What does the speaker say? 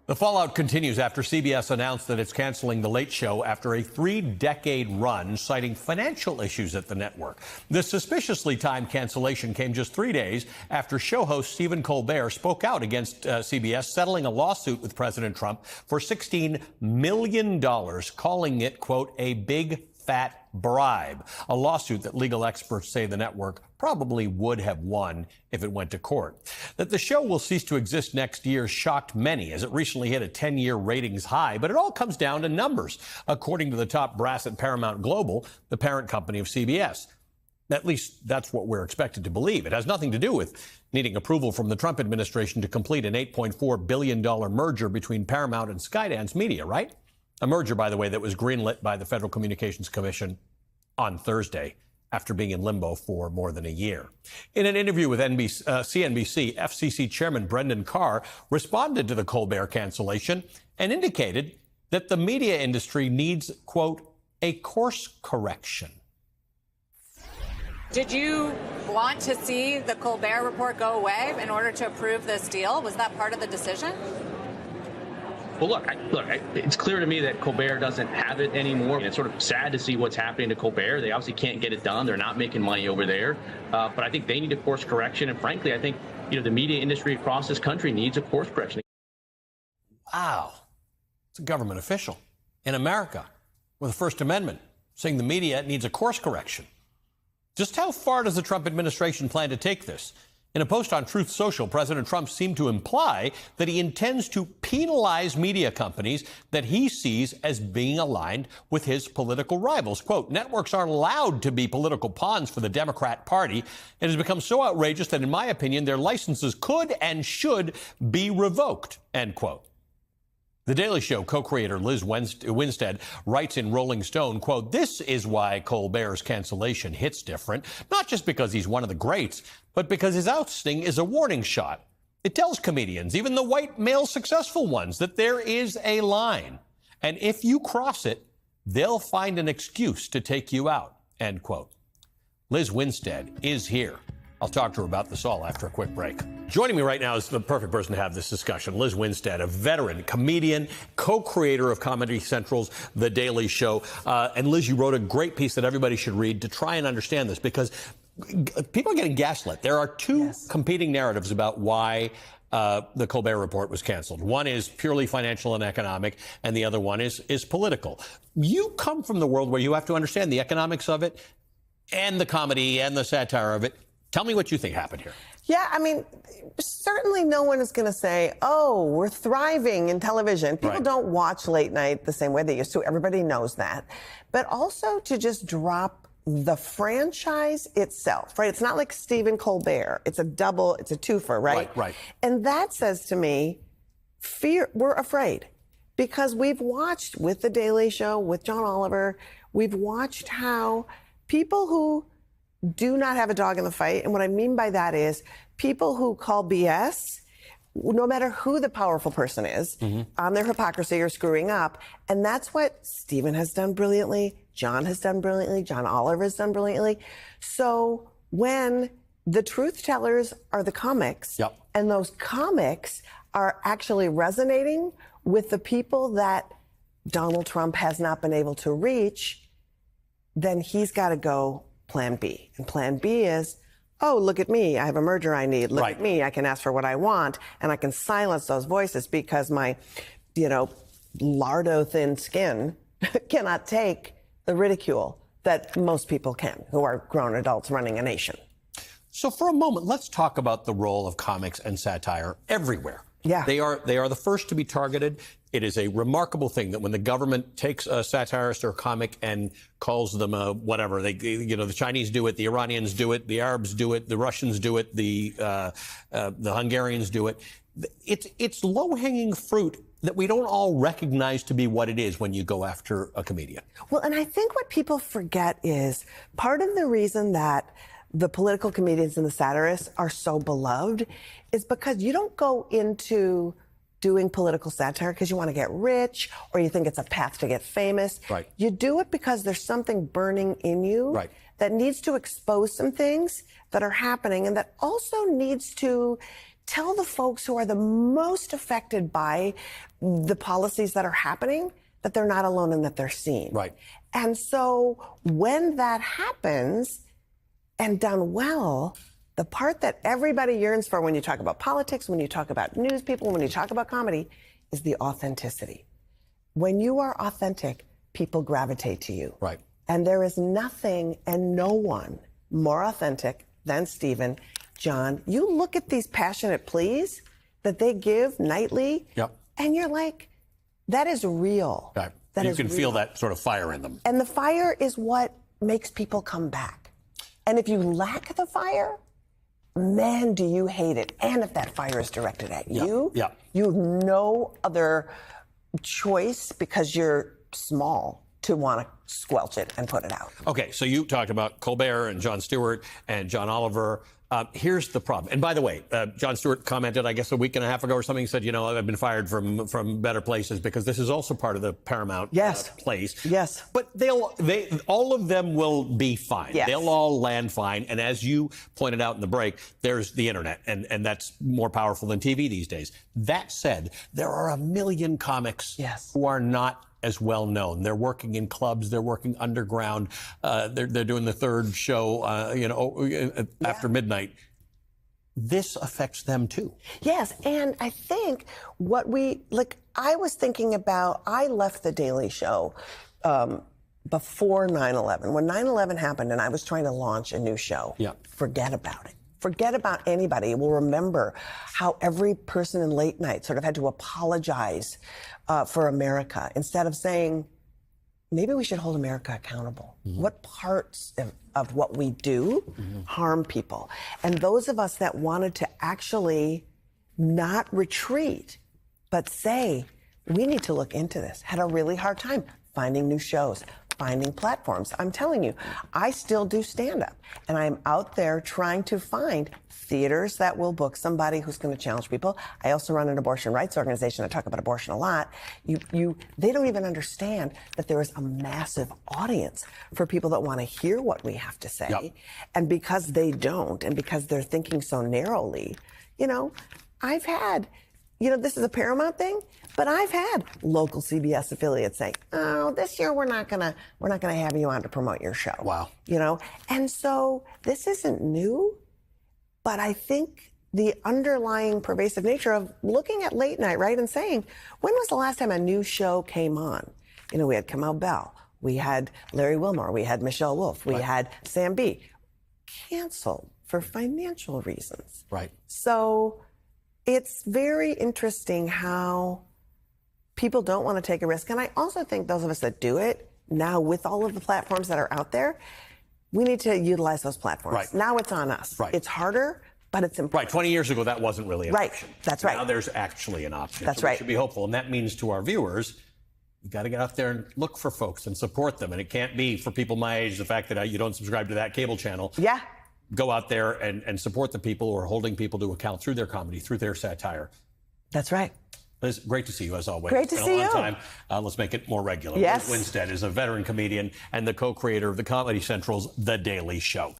The fallout continues after CBS announced that it's canceling The Late Show after a 3-decade run, citing financial issues at the network. The suspiciously timed cancellation came just 3 days after show host Stephen Colbert spoke out against CBS, settling a lawsuit with President Trump for $16 million, calling it, quote, a big fat bribe, a lawsuit that legal experts say the network probably would have won if it went to court. That the show will cease to exist next year shocked many, as it recently hit a 10-year ratings high, but it all comes down to numbers, according to the top brass at Paramount Global, the parent company of CBS. At least that's what we're expected to believe. It has nothing to do with needing approval from the Trump administration to complete an $8.4 billion merger between Paramount and Skydance Media, right? A merger, by the way, that was greenlit by the Federal Communications Commission on Thursday after being in limbo for more than a year. In an interview with CNBC, FCC Chairman Brendan Carr responded to the Colbert cancellation and indicated that the media industry needs, quote, a course correction. Did you want to see the Colbert report go away in order to approve this deal? Was that part of the decision? Well, look, it's clear to me that Colbert doesn't have it anymore. It's sort of sad to see what's happening to Colbert. They obviously can't get it done. They're not making money over there. But I think they need a course correction. And frankly, I think, the media industry across this country needs a course correction. Wow. It's a government official in America with the First Amendment saying the media needs a course correction. Just how far does the Trump administration plan to take this? In a post on Truth Social, President Trump seemed to imply that he intends to penalize media companies that he sees as being aligned with his political rivals. Quote, networks aren't allowed to be political pawns for the Democrat Party. It has become so outrageous that, in my opinion, their licenses could and should be revoked, end quote. The Daily Show co-creator Liz Winstead writes in Rolling Stone, quote, this is why Colbert's cancellation hits different, not just because he's one of the greats, but because his ousting is a warning shot. It tells comedians, even the white male successful ones, that there is a line. And if you cross it, they'll find an excuse to take you out, end quote. Liz Winstead is here. I'll talk to her about this all after a quick break. Joining me right now is the perfect person to have this discussion, Liz Winstead, a veteran comedian, co-creator of Comedy Central's The Daily Show. And Liz, you wrote a great piece that everybody should read to try and understand this, because people are getting gaslit. There are two competing narratives about why the Colbert Report was canceled. One is purely financial and economic, and the other one is political. You come from the world where you have to understand the economics of it and the comedy and the satire of it. Tell me what you think happened here. Yeah, I mean, certainly no one is going to say, oh, we're thriving in television. People don't watch late night the same way they used to. Everybody knows that. But also to just drop the franchise itself, right? It's not like Stephen Colbert. It's a twofer, right? Right. And that says to me, we're afraid. Because we've watched with The Daily Show, with John Oliver, we've watched how people who do not have a dog in the fight. And what I mean by that is people who call BS, no matter who the powerful person is, on their hypocrisy or screwing up. And that's what Stephen has done brilliantly, John has done brilliantly, John Oliver has done brilliantly. So when the truth tellers are the comics, and those comics are actually resonating with the people that Donald Trump has not been able to reach, then he's got to go Plan B. And Plan B is, oh, look at me. I have a merger I need. Look at me. I can ask for what I want, and I can silence those voices because my, lardo-thin skin cannot take the ridicule that most people can, who are grown adults running a nation. So for a moment, let's talk about the role of comics and satire everywhere. Yeah. They are the first to be targeted. It is a remarkable thing that when the government takes a satirist or a comic and calls them whatever, the Chinese do it, the Iranians do it, the Arabs do it, the Russians do it, the Hungarians do it. It's low-hanging fruit that we don't all recognize to be what it is when you go after a comedian. Well, and I think what people forget is part of the reason that the political comedians and the satirists are so beloved is because you don't go into doing political satire because you want to get rich or you think it's a path to get famous. Right. You do it because there's something burning in you that needs to expose some things that are happening and that also needs to tell the folks who are the most affected by the policies that are happening that they're not alone and that they're seen. Right. And so when that happens and done well, the part that everybody yearns for when you talk about politics, when you talk about news people, when you talk about comedy, is the authenticity. When you are authentic, people gravitate to you. Right. And there is nothing and no one more authentic than Stephen. John, you look at these passionate pleas that they give nightly, Yep. and you're like, that is real. Right. That You is can real. feel that sort of fire in them. And the fire is what makes people come back. And if you lack the fire, man, do you hate it. And if that fire is directed at you, yeah. you have no other choice because you're small to want to squelch it and put it out. Okay, so you talked about Colbert and Jon Stewart and John Oliver. Here's the problem. And by the way, Jon Stewart commented, I guess a week and a half ago or something, said, you know, I've been fired from better places because this is also part of the Paramount place. Yes. But all of them will be fine. Yes. They'll all land fine. And as you pointed out in the break, there's the internet, and that's more powerful than TV these days. That said, there are a million comics who are not as well known. They're working in clubs. They're working underground. They're doing the third show, after midnight. This affects them too. Yes, and I think I was thinking about, I left The Daily Show before 9/11. When 9/11 happened and I was trying to launch a new show, forget about it. Forget about anybody. We'll remember how every person in late night sort of had to apologize for America instead of saying, maybe we should hold America accountable. Mm-hmm. What parts of what we do harm people? And those of us that wanted to actually not retreat, but say, we need to look into this, had a really hard time finding new shows, finding platforms. I'm telling you, I still do stand-up, and I'm out there trying to find theaters that will book somebody who's going to challenge people. I also run an abortion rights organization. I talk about abortion a lot. They don't even understand that there is a massive audience for people that want to hear what we have to say. Yep. And because they don't, and because they're thinking so narrowly, I've had, this is a Paramount thing, but I've had local CBS affiliates say, "Oh, this year we're not gonna have you on to promote your show." Wow. And so this isn't new, but I think the underlying pervasive nature of looking at late night, right, and saying, when was the last time a new show came on? We had Kamau Bell, we had Larry Wilmore, we had Michelle Wolf, we had Sam B. Canceled for financial reasons. Right. So it's very interesting how people don't want to take a risk. And I also think those of us that do it now, with all of the platforms that are out there, we need to utilize those platforms. Right. Now it's on us. Right. It's harder, but it's important. Right. 20 years ago, that wasn't really an option. That's right. Now there's actually an option. That's so we right. should be hopeful. And that means to our viewers, you got to get out there and look for folks and support them. And it can't be, for people my age, the fact that you don't subscribe to that cable channel. Yeah. Go out there and support the people who are holding people to account through their comedy, through their satire. That's right. Liz, great to see you as always. Great to see you. It's been a long time. Let's make it more regular. Yes. Liz Winstead is a veteran comedian and the co-creator of the Comedy Central's The Daily Show.